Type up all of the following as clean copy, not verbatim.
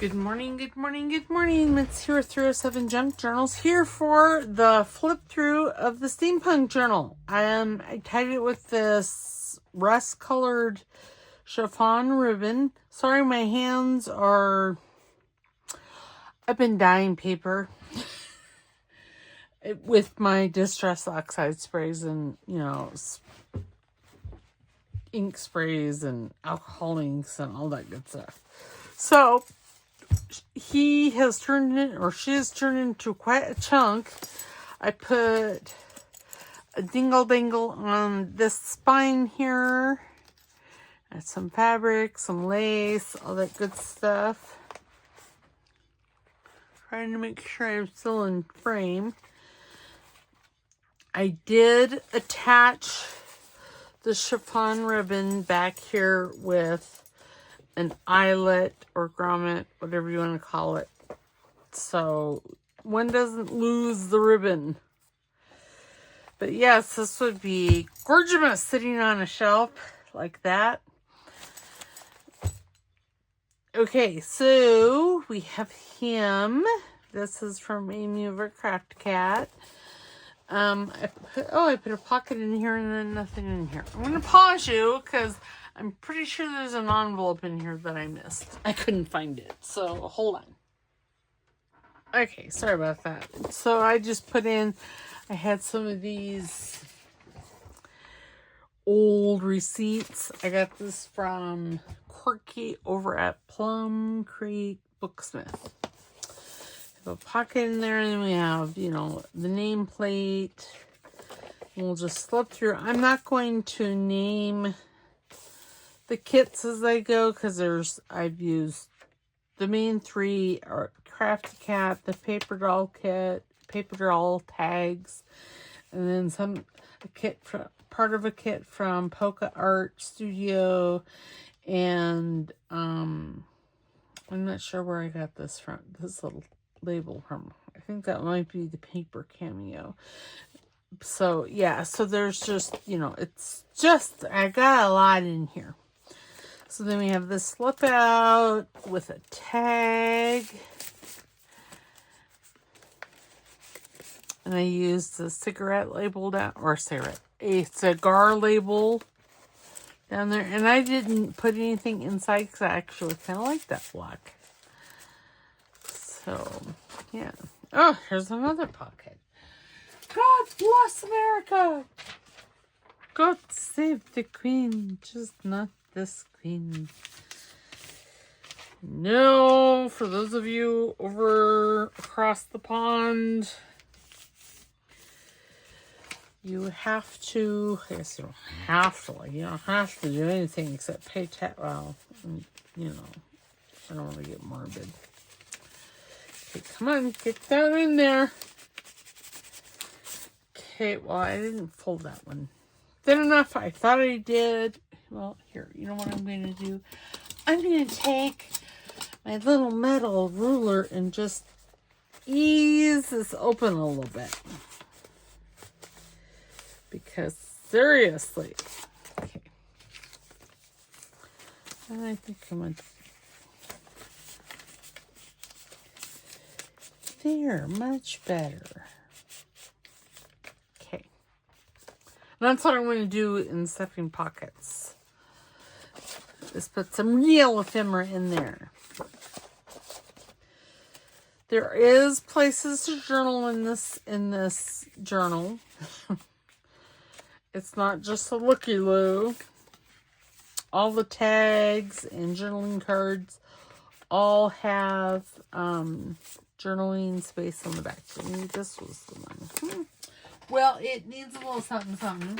Good morning, good morning, good morning. It's here with 307 Junk Journals, here for the flip through of the steampunk journal. I tied it with this rust colored chiffon ribbon. Sorry, my hands are... I've been dyeing paper with my Distress Oxide sprays and, ink sprays and alcohol inks and all that good stuff. So he has turned in, or she has turned into quite a chunk. I put a dingle dangle on this spine here. And some fabric, some lace, all that good stuff. Trying to make sure I'm still in frame. I did attach the chiffon ribbon back here with an eyelet or grommet, whatever you want to call it, so one doesn't lose the ribbon. But yes, this would be gorgeous sitting on a shelf like that. Okay, so we have him. This is from Amy over at Crafty Cat. I put a pocket in here and then nothing in here. I'm going to pause you because I'm pretty sure there's an envelope in here that I missed. I couldn't find it, so hold on. Okay, sorry about that. So I just put in, I had some of these old receipts. I got this from Quirky over at Plum Creek Booksmith. Have a pocket in there, and then we have, the nameplate. We'll just slip through. I'm not going to name the kits as I go because I've used the main three are Crafty Cat, the paper doll kit, paper doll tags, and then part of a kit from Polka Art Studio, and I'm not sure where I got this from. This little label from. I think that might be the paper cameo. So yeah, so there's just, it's just, I got a lot in here. So then we have this slip out with a tag. And I used the cigarette label a cigar label down there. And I didn't put anything inside because I actually kind of like that look. So, yeah. Oh, here's another pocket. God bless America! God save the Queen, just not this Queen. No, for those of you over across the pond, you have to, I guess you don't have to do anything except pay tax. Well, I don't want to get morbid. Okay, come on, get that in there. Okay, well, I didn't fold that one thin enough. I thought I did. Well, here, you know what I'm going to do? I'm going to take my little metal ruler and just ease this open a little bit. Because, seriously. Okay. And I think I'm going to... There, much better. Okay. That's what I'm going to do in stuffing pockets. Just put some real ephemera in there. There is places to journal in this journal. It's not just a looky-loo. All the tags and journaling cards all have journaling space on the back. So maybe this was the one. Well, it needs a little something, something.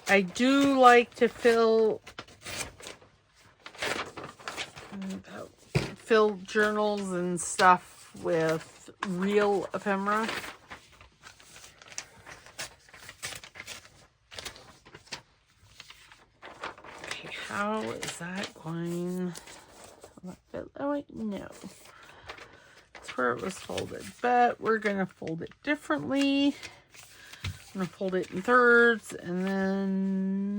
I do like to fill journals and stuff with real ephemera. Okay, how is that going? Oh wait, no. That's where it was folded, but we're gonna fold it differently. I'm gonna fold it in thirds and then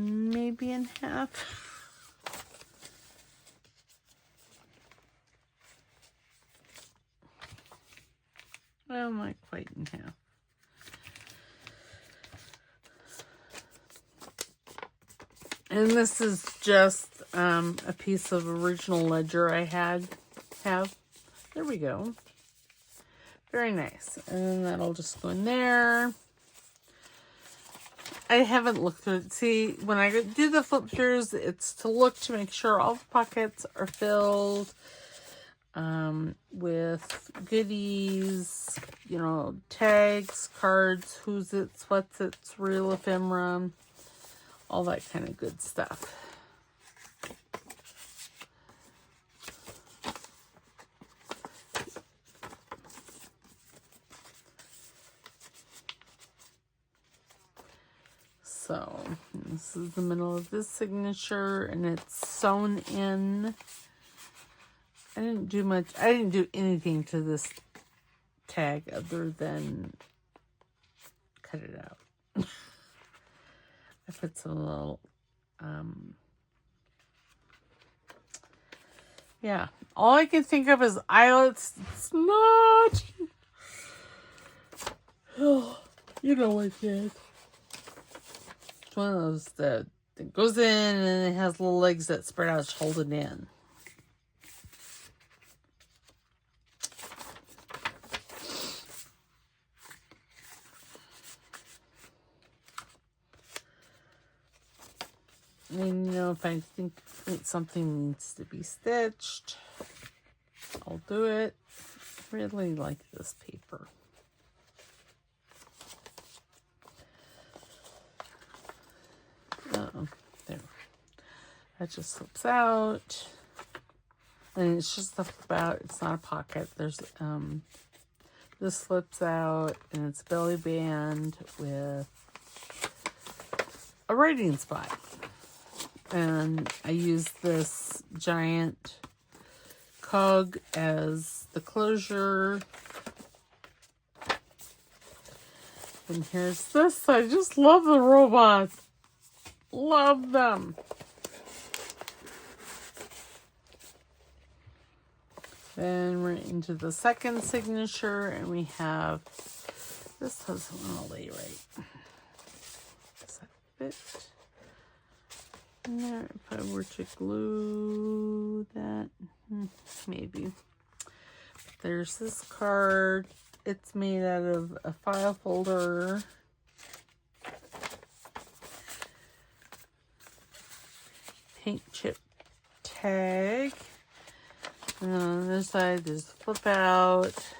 in half. Well, not quite in half. And this is just a piece of original ledger I have. There we go. Very nice. And then that'll just go in there. I haven't looked at it. See, when I do the flip throughs, it's to look to make sure all the pockets are filled with goodies, you know, tags, cards, who's it's, what's it's, real ephemera, all that kind of good stuff. So this is the middle of this signature, and it's sewn in. I didn't do anything to this tag other than cut it out. I put some little, yeah. All I can think of is eyelets. It's not. Oh, you know what it is. It's one of those that goes in and it has little legs that spread out to hold it in. And, you know, if I think something needs to be stitched, I'll do it. I really like this paper. Uh-oh, there. That just slips out. And it's just a flip out. It's not a pocket. There's, this slips out, and it's a belly band with a writing spot. And I use this giant cog as the closure. And here's this. I just love the robots. Love them. Then we're into the second signature, and we have, this doesn't want to lay right. Does that fit? There, if I were to glue that, maybe. There's this card. It's made out of a file folder. Paint chip tag. And then on this side, there's a flip out.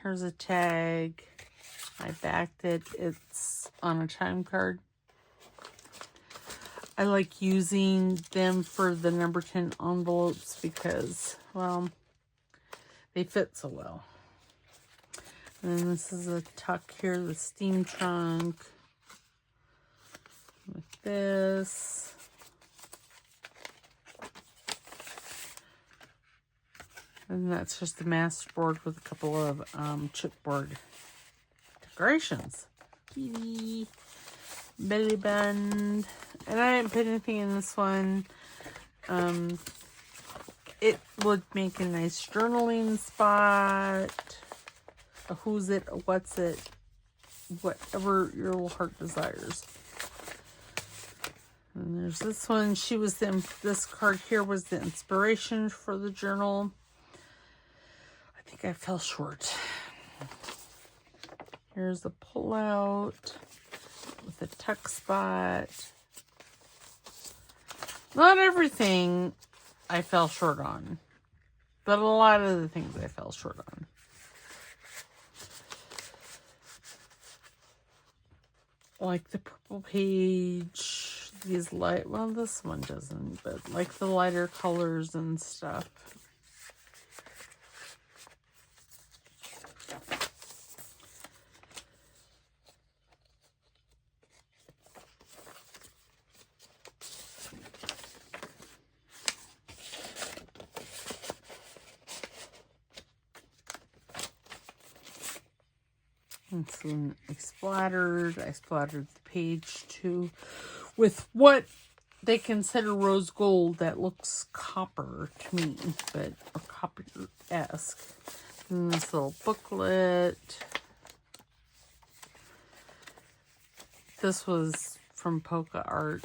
Here's a tag. I backed it. It's on a time card. I like using them for the number 10 envelopes because, well, they fit so well. And then this is a tuck here, the steam trunk. With this. And that's just a masterboard with a couple of chipboard decorations. Belly band. And I didn't put anything in this one. It would make a nice journaling spot. A who's it, a what's it, whatever your little heart desires. And there's this one. This card here was the inspiration for the journal. I think I fell short. Here's a pull-out with a tuck spot. Not everything I fell short on, but a lot of the things I fell short on. Like the purple page, these light, well, this one doesn't, but like the lighter colors and stuff. And so I splattered the page too with what they consider rose gold that looks copper to me, but or copper-esque. And this little booklet. This was from Polka Art.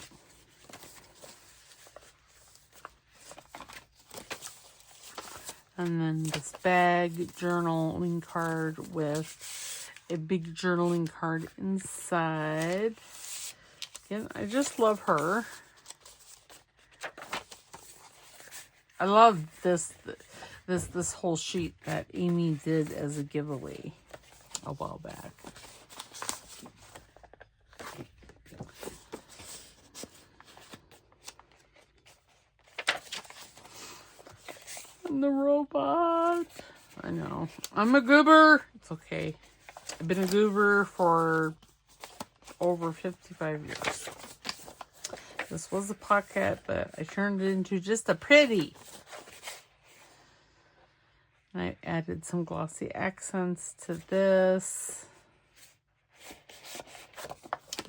And then this bag journaling card with a big journaling card inside. Again, I just love her. I love this whole sheet that Amy did as a giveaway a while back. And the robot. I know. I'm a goober. It's okay. I've been a goober for over 55 years. This was a pocket, but I turned it into just a pretty. And I added some glossy accents to this.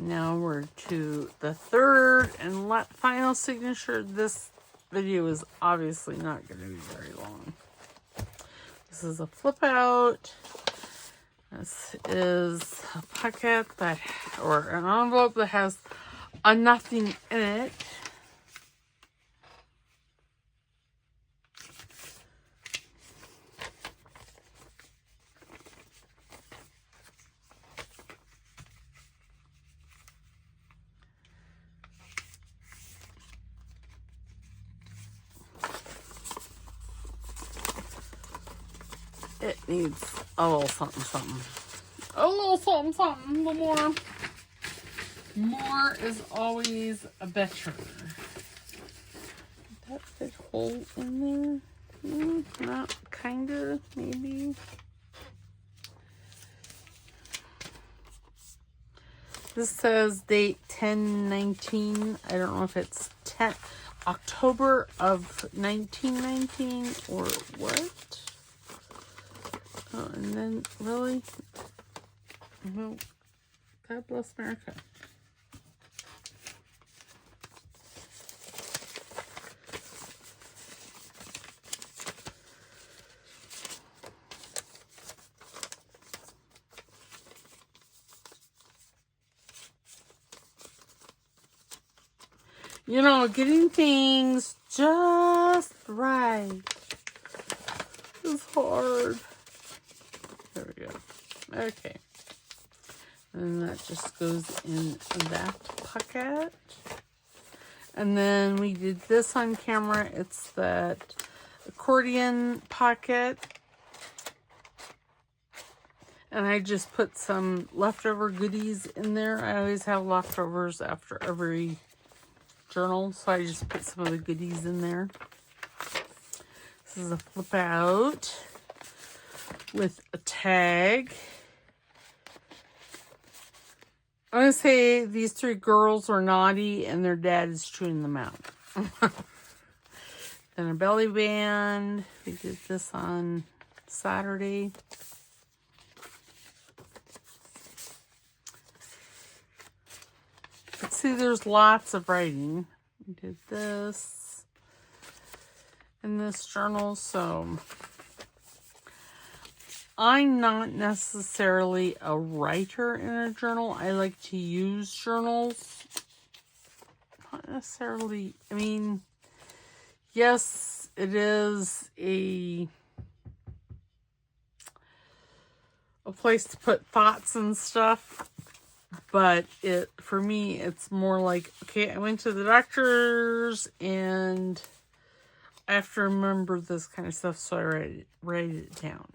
Now we're to the third and final signature. This video is obviously not going to be very long. This is a flip out. This is a pocket that, or an envelope that has a nothing in it. It needs a little something, something. A little something, something. The more is always a better. Did that fit hole in there? Not kinda, maybe. This says date 10/19. I don't know if it's October of 1919 or what. Oh, and then, really? Well, God bless America. You know, getting things just right is hard. There we go. Okay. And that just goes in that pocket. And then we did this on camera. It's that accordion pocket. And I just put some leftover goodies in there. I always have leftovers after every journal, so I just put some of the goodies in there. This is a flip out with a tag. I'm going to say these three girls were naughty and their dad is chewing them out. Then a belly band. We did this on Saturday. Let's see, there's lots of writing. We did this in this journal, so I'm not necessarily a writer in a journal. I like to use journals. Not necessarily, I mean, yes, it is a place to put thoughts and stuff. But for me, it's more like, okay, I went to the doctor's and I have to remember this kind of stuff, so I write it down.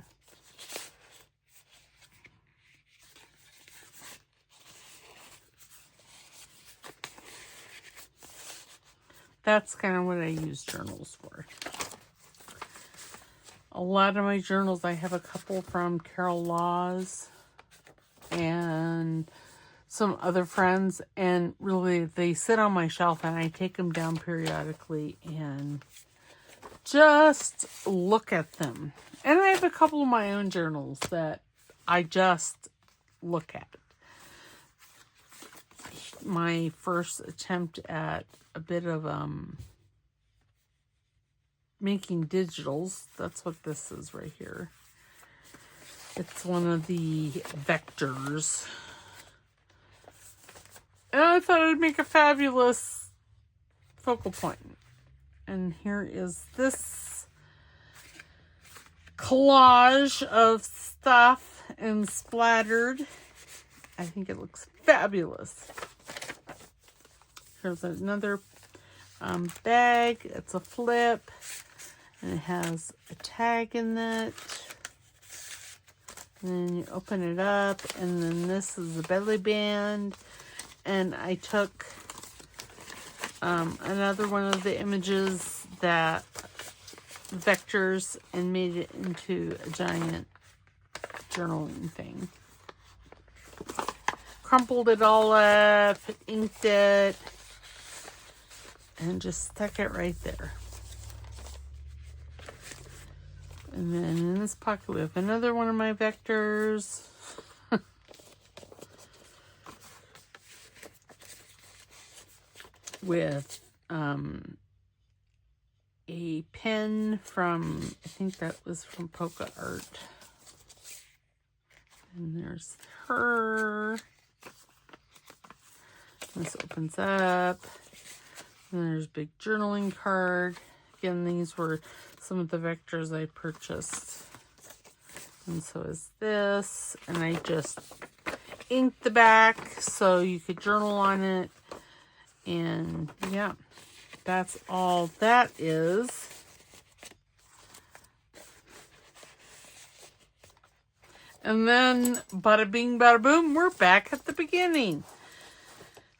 That's kind of what I use journals for. A lot of my journals, I have a couple from Carol Laws and some other friends, and really they sit on my shelf and I take them down periodically and just look at them. And I have a couple of my own journals that I just look at. my first attempt at a bit of making digitals. That's what this is right here. It's one of the vectors. And I thought I'd make a fabulous focal point. And here is this collage of stuff and splattered. I think it looks fabulous. Here's another bag. It's a flip. And it has a tag in it. And then you open it up. And then this is the belly band. And I took another one of the images that vectors and made it into a giant journaling thing. Crumpled it all up, inked it, and just stuck it right there. And then in this pocket we have another one of my vectors. With a pen from, I think that was from Polka Art. And there's her. This opens up. And there's a big journaling card. Again, these were some of the vectors I purchased. And so is this. And I just inked the back so you could journal on it. And yeah, that's all that is. And then bada bing, bada boom, we're back at the beginning.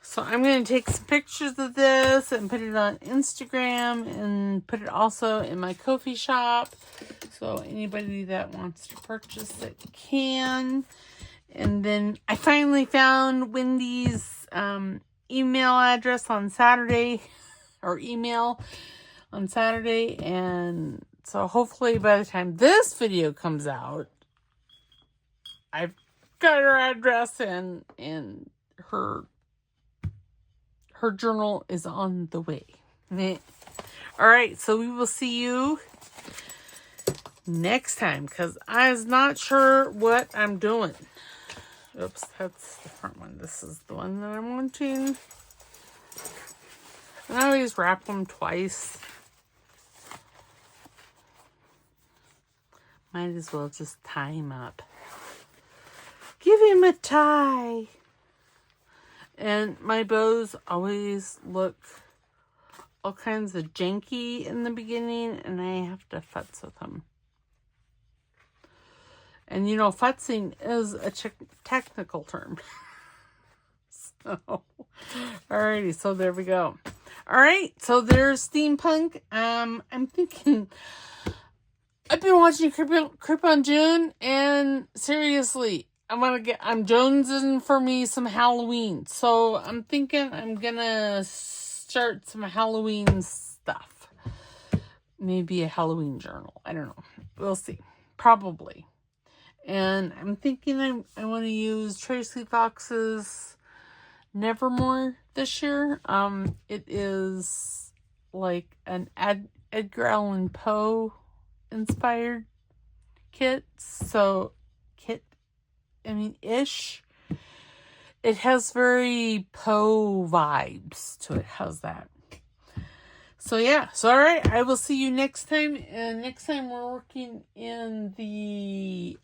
So I'm going to take some pictures of this and put it on Instagram and put it also in my Ko-fi shop. So anybody that wants to purchase it can. And then I finally found Wendy's email address on Saturday, or email on Saturday, and so hopefully by the time this video comes out, I've got her address and her journal is on the way. All right, so we will see you next time, because I was not sure what I'm doing. Oops, that's the front one. This is the one that I'm wanting. And I always wrap them twice. Might as well just tie him up. Give him a tie. And my bows always look all kinds of janky in the beginning, and I have to futz with them. And you know, futzing is a technical term. So, alrighty, so there we go. Alright, so there's steampunk. I'm thinking, I've been watching Creep on June, and seriously, I'm jonesing for me some Halloween. So I'm thinking I'm gonna start some Halloween stuff. Maybe a Halloween journal. I don't know. We'll see. Probably. And I'm thinking I want to use Tracie Fox's Nevermore this year. It is like an Edgar Allan Poe inspired kit. Ish. It has very Poe vibes to it. How's that? So yeah, so all right, I will see you next time. And next time we're working in the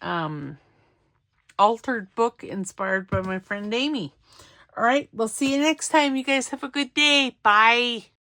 altered book inspired by my friend Amy. All right, we'll see you next time. You guys have a good day. Bye.